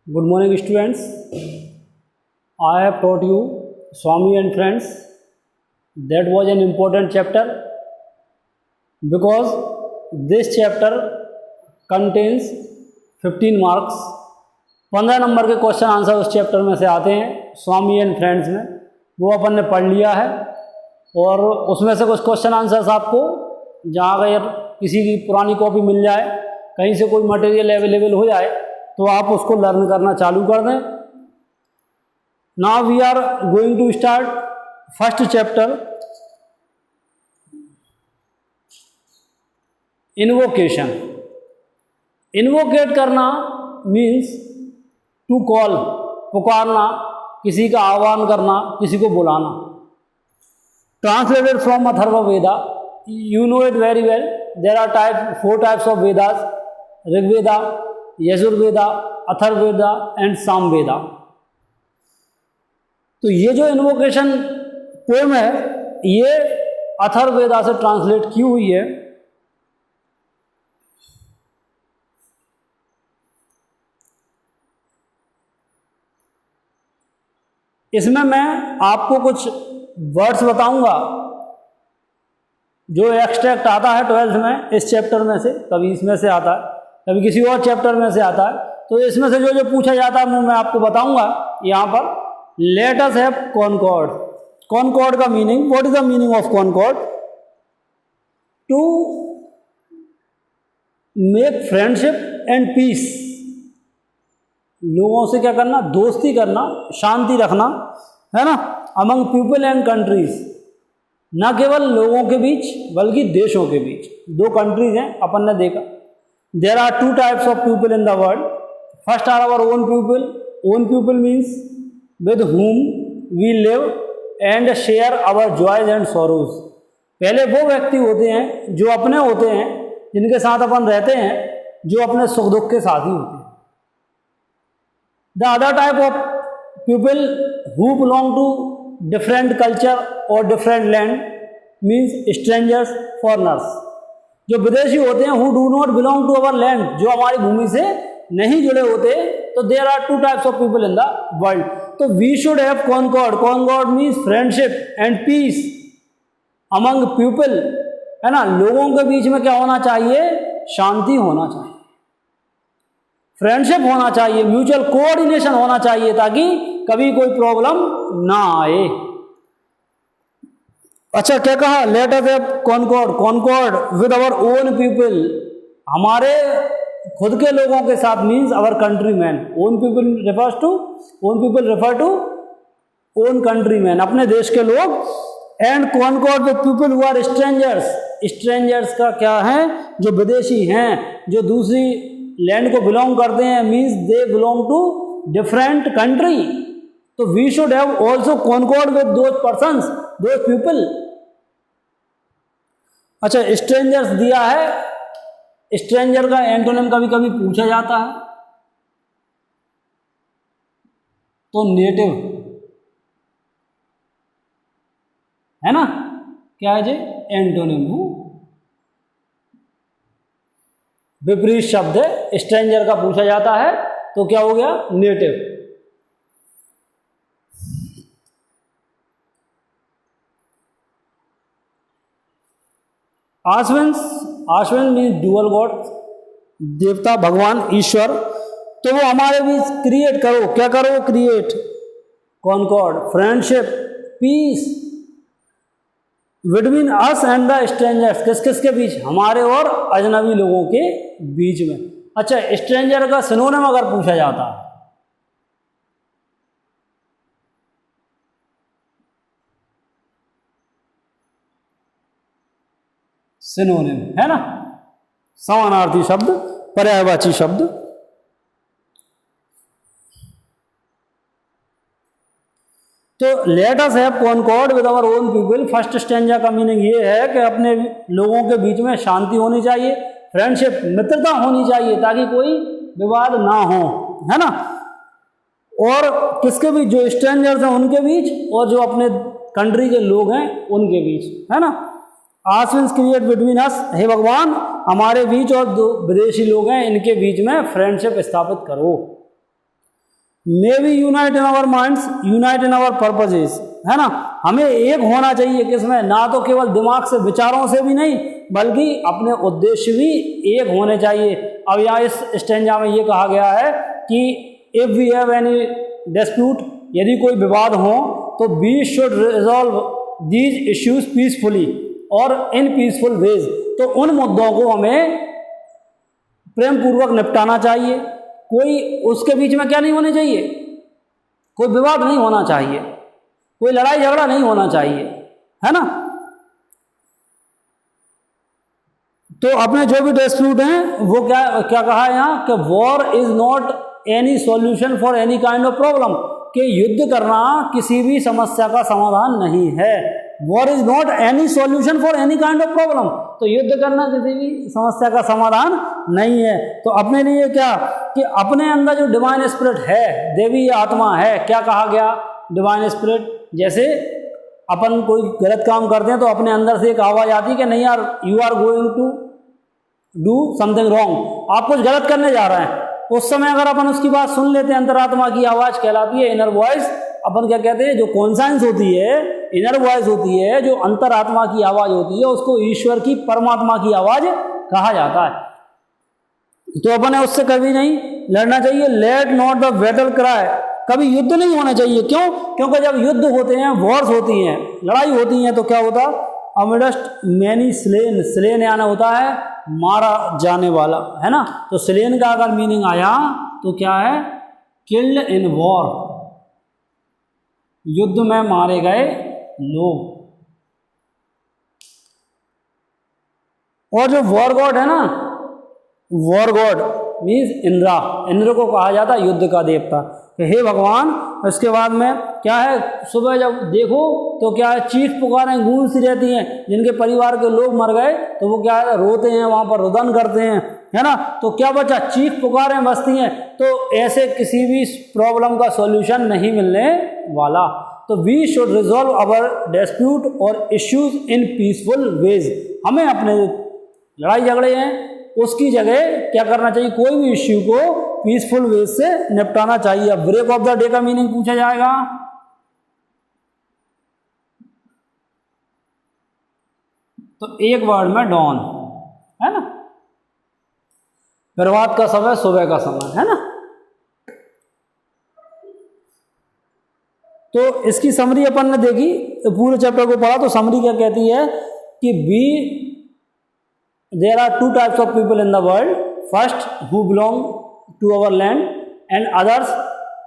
Good morning, students. I have taught you Swami and Friends. That was an important chapter because this chapter contains 15 marks. 15 number के question answer उस chapter में से आते हैं स्वामी and friends में, वो अपन ने पढ़ लिया है। और उसमें से कुछ क्वेश्चन आंसर्स आपको जहाँ अगर किसी की पुरानी कॉपी मिल जाए, कहीं से कोई मटेरियल अवेलेबल हो जाए तो आप उसको लर्न करना चालू कर दें। Now we are going to start first chapter, invocation. Invocate करना मीन्स टू कॉल, पुकारना, किसी का आह्वान करना, किसी को बुलाना। Translated from Atharvaveda, you know it very well. There are four types of Vedas: Rigveda, Yajurveda, Atharvaveda and Samaveda. तो ये जो इन्वोकेशन पोएम है ये अथर्ववेदा से ट्रांसलेट की हुई है। इसमें मैं आपको कुछ वर्ड्स बताऊंगा जो एक्सट्रैक्ट आता है 12th में इस चैप्टर में से, कभी इसमें से आता है, कभी किसी और चैप्टर में से आता है। तो इसमें से जो जो पूछा जाता है वो मैं आपको बताऊंगा यहाँ पर। Let us have concord. Concord का meaning, what is the meaning of concord? To make friendship and peace. लोगों से क्या करना? दोस्ती करना, शांति रखना, है ना, अमंग पीपल एंड कंट्रीज। न केवल लोगों के बीच बल्कि देशों के बीच। दो कंट्रीज हैं अपन ने देखा। There are two types of people in the world. First are our own people. Own people means with whom we live and share our joys and sorrows. पहले वो व्यक्ति होते हैं जो अपने होते हैं, जिनके साथ अपन रहते हैं, जो अपने सुख दुख के साथी होते हैं। The other type of people who belong to different culture or different land means strangers, foreigners. जो विदेशी होते हैं, who do not belong to our land, जो हमारी भूमि से नहीं जुड़े होते। तो there are two types of people in the world. तो we should have concord. Concord means friendship and peace among people, है ना। लोगों के बीच में क्या होना चाहिए? शांति होना चाहिए, फ्रेंडशिप होना चाहिए, म्यूचुअल कोऑर्डिनेशन होना चाहिए, ताकि कभी कोई प्रॉब्लम ना आए। अच्छा, क्या कहा? Let us have concord. Concord with our own people, हमारे खुद के लोगों के साथ, means our country man. Own people refer to own country man, अपने देश के लोग। And concord with people who are strangers. Strangers का क्या है? जो विदेशी हैं, जो दूसरी लैंड को बिलोंग करते हैं, means they belong to different country. तो we should have also concord with those persons, those people. अच्छा, स्ट्रेंजर्स दिया है। स्ट्रेंजर का एंटोनिम कभी कभी पूछा जाता है, तो नेटिव है ना। क्या है जी? एंटोनिम। विपरीत शब्द है, स्ट्रेंजर का पूछा जाता है तो क्या हो गया? नेटिव। आश्विन मीन्स डुअल गॉड, देवता, भगवान, ईश्वर। तो वो हमारे बीच क्रिएट करो। क्या करो? Create concord, friendship, peace between us and the strangers. किस किस के बीच? हमारे और अजनबी लोगों के बीच में। अच्छा, स्ट्रेंजर का सिनोनिम अगर पूछा जाता है, सिनोनिम है ना, समानार्थी शब्द, पर्यायवाची शब्द। तो let us have concord with our own people. First stanza का मीनिंग ये है कि अपने लोगों के बीच में शांति होनी चाहिए, फ्रेंडशिप, मित्रता होनी चाहिए, ताकि कोई विवाद ना हो, है ना। और किसके बीच? जो स्ट्रेंजर्स हैं उनके बीच, और जो अपने कंट्री के लोग हैं उनके बीच, है ना। आश्विन क्रिएट बिटवीन अस, हे भगवान हमारे बीच और दो विदेशी लोग हैं इनके बीच में फ्रेंडशिप स्थापित करो। May be unite in our minds, unite in our purposes, है ना। हमें एक होना चाहिए किसमें, ना तो केवल दिमाग से विचारों से भी नहीं, बल्कि अपने उद्देश्य भी एक होने चाहिए। अब यहाँ इस स्टेंजा में ये कहा गया है कि if we have any dispute, यदि कोई विवाद हो तो we should resolve these issues peacefully और इन पीसफुल वेज, तो उन मुद्दों को हमें प्रेम पूर्वक निपटाना चाहिए। कोई उसके बीच में क्या नहीं होने चाहिए, कोई विवाद नहीं होना चाहिए, कोई लड़ाई झगड़ा नहीं होना चाहिए, है ना। तो अपने जो भी डिस्प्यूट हैं वो क्या क्या कहा है यहाँ कि war is not any solution for any kind of problem, कि युद्ध करना किसी भी समस्या का समाधान नहीं है। War is not any solution for any kind of problem, तो युद्ध करना किसी भी समस्या का समाधान नहीं है। तो अपने लिए क्या कि अपने अंदर जो डिवाइन स्पिरिट है, देवी आत्मा है, क्या कहा गया, डिवाइन स्पिरिट, जैसे अपन कोई गलत काम करते हैं तो अपने अंदर से एक आवाज़ आती है कि नहीं यार, you are going to do something wrong, आप कुछ गलत करने जा रहे हैं। उस समय अगर अपन उसकी बात सुन लेते हैं, अंतरात्मा की आवाज़ कहलाती है इनर वॉइस। अपन क्या कहते हैं, जो कॉन्साइंस होती है, इनर वॉइस होती है, जो अंतरात्मा की आवाज़ होती है, उसको ईश्वर की, परमात्मा की आवाज़ कहा जाता है। तो अपन उससे कभी नहीं लड़ना चाहिए। Let not the battle cry, कभी युद्ध नहीं होना चाहिए। क्यों? क्योंकि जब युद्ध होते हैं, वॉर्स होती हैं, लड़ाई होती हैं, तो क्या होता, अमिडस्ट मैनी स्लेन, स्लेन यानी होता है मारा जाने वाला, है ना। तो स्लेन का अगर मीनिंग आया तो क्या है, किल्ड इन वॉर, युद्ध में मारे गए लोग। और जो वॉर गॉड है ना, war God means Indira, Indra को कहा जाता है युद्ध का देवता। तो हे भगवान, इसके बाद में क्या है, सुबह जब देखो तो क्या है, चीख पुकारें गूंजती रहती हैं। जिनके परिवार के लोग मर गए तो वो क्या है, रोते हैं, वहाँ पर रुदन करते हैं, है ना। तो क्या बचा, चीख पुकारें बजती हैं। तो ऐसे किसी भी प्रॉब्लम का सॉल्यूशन नहीं मिलने वाला। तो we should resolve our dispute और इश्यूज इन पीसफुल वेज, हमें अपने लड़ाई झगड़े हैं उसकी जगह क्या करना चाहिए, कोई भी इश्यू को पीसफुल वे से निपटाना चाहिए। अब ब्रेक ऑफ द डे का मीनिंग पूछा जाएगा, तो एक वर्ड में डॉन, है ना, प्रभात का समय, सुबह का समय, है ना। तो इसकी समरी अपन ने देखी, तो पूरे चैप्टर को पढ़ा, तो समरी क्या कहती है कि there are two types of people in the world, first who belong to our land and others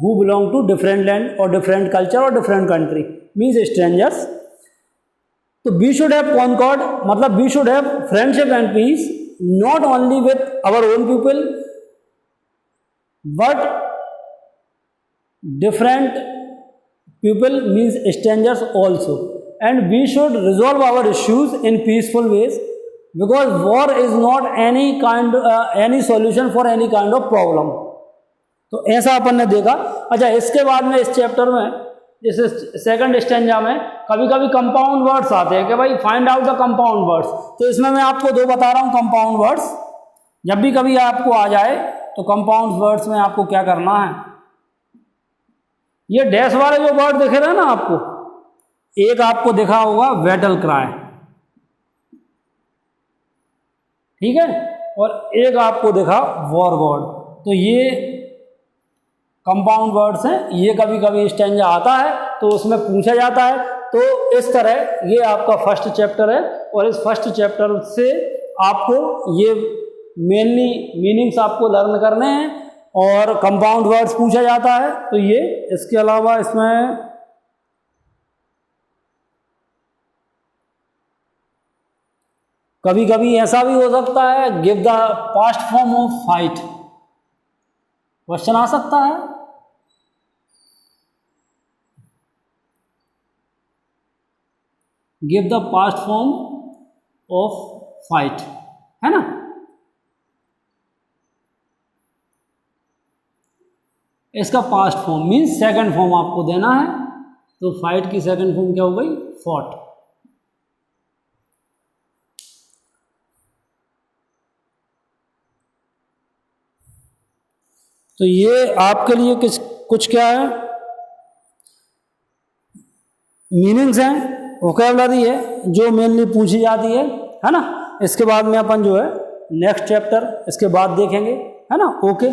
who belong to different land or different culture or different country, means strangers. So we should have concord, मतलब we should have friendship and peace not only with our own people but different people means strangers also, and we should resolve our issues in peaceful ways because war is not any solution for any kind of problem. तो ऐसा अपन ने देखा। अच्छा, इसके बाद में इस chapter में जैसे सेकंड स्टेंजा में कभी कभी कंपाउंड वर्ड्स आते हैं कि भाई find out the compound words. तो इसमें मैं आपको दो बता रहा हूँ कंपाउंड वर्ड्स। जब भी कभी आपको आ जाए तो कंपाउंड वर्ड्स में आपको क्या करना है, ये डैश वाले जो वर्ड दिखे रहे ना आपको, एक आपको दिखा होगा बैटल क्राई, ठीक है, और एक आपको दिखा वॉर गॉड। तो ये कंपाउंड वर्ड्स हैं, ये कभी कभी स्टेंजा आता है तो उसमें पूछा जाता है। तो इस तरह ये आपका फर्स्ट चैप्टर है और इस फर्स्ट चैप्टर से आपको ये मेनली मीनिंग्स आपको लर्न करने हैं और कंपाउंड वर्ड्स पूछा जाता है। तो ये, इसके अलावा इसमें कभी कभी ऐसा भी हो सकता है, give the past form of fight, question आ सकता है। Give the past form of fight, है ना। इसका past form means second form आपको देना है। तो फाइट की सेकंड फॉर्म क्या हो गई, फॉट। तो ये आपके लिए कुछ क्या है मीनिंग्स हैं, वोकैबुलरी है जो मेनली पूछी जाती है ना। इसके बाद में अपन जो है नेक्स्ट चैप्टर इसके बाद देखेंगे, है ना। ओके,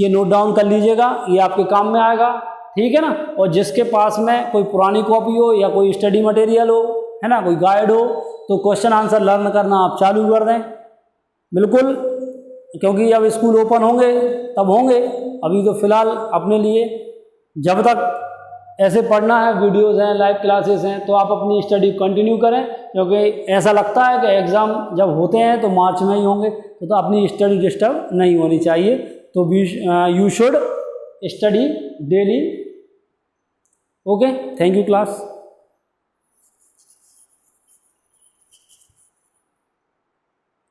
ये नोट डाउन कर लीजिएगा, ये आपके काम में आएगा, ठीक है ना। और जिसके पास में कोई पुरानी कॉपी हो या कोई स्टडी मटेरियल हो, है ना, कोई गाइड हो, तो क्वेश्चन आंसर लर्न करना आप चालू कर दें बिल्कुल, क्योंकि अब स्कूल ओपन होंगे तब होंगे, अभी तो फिलहाल अपने लिए जब तक ऐसे पढ़ना है, वीडियोस हैं, लाइव क्लासेस हैं, तो आप अपनी स्टडी कंटिन्यू करें, क्योंकि ऐसा लगता है कि एग्ज़ाम जब होते हैं तो मार्च में ही होंगे, तो अपनी स्टडी डिस्टर्ब नहीं होनी चाहिए। तो you should study daily. Okay, thank you class.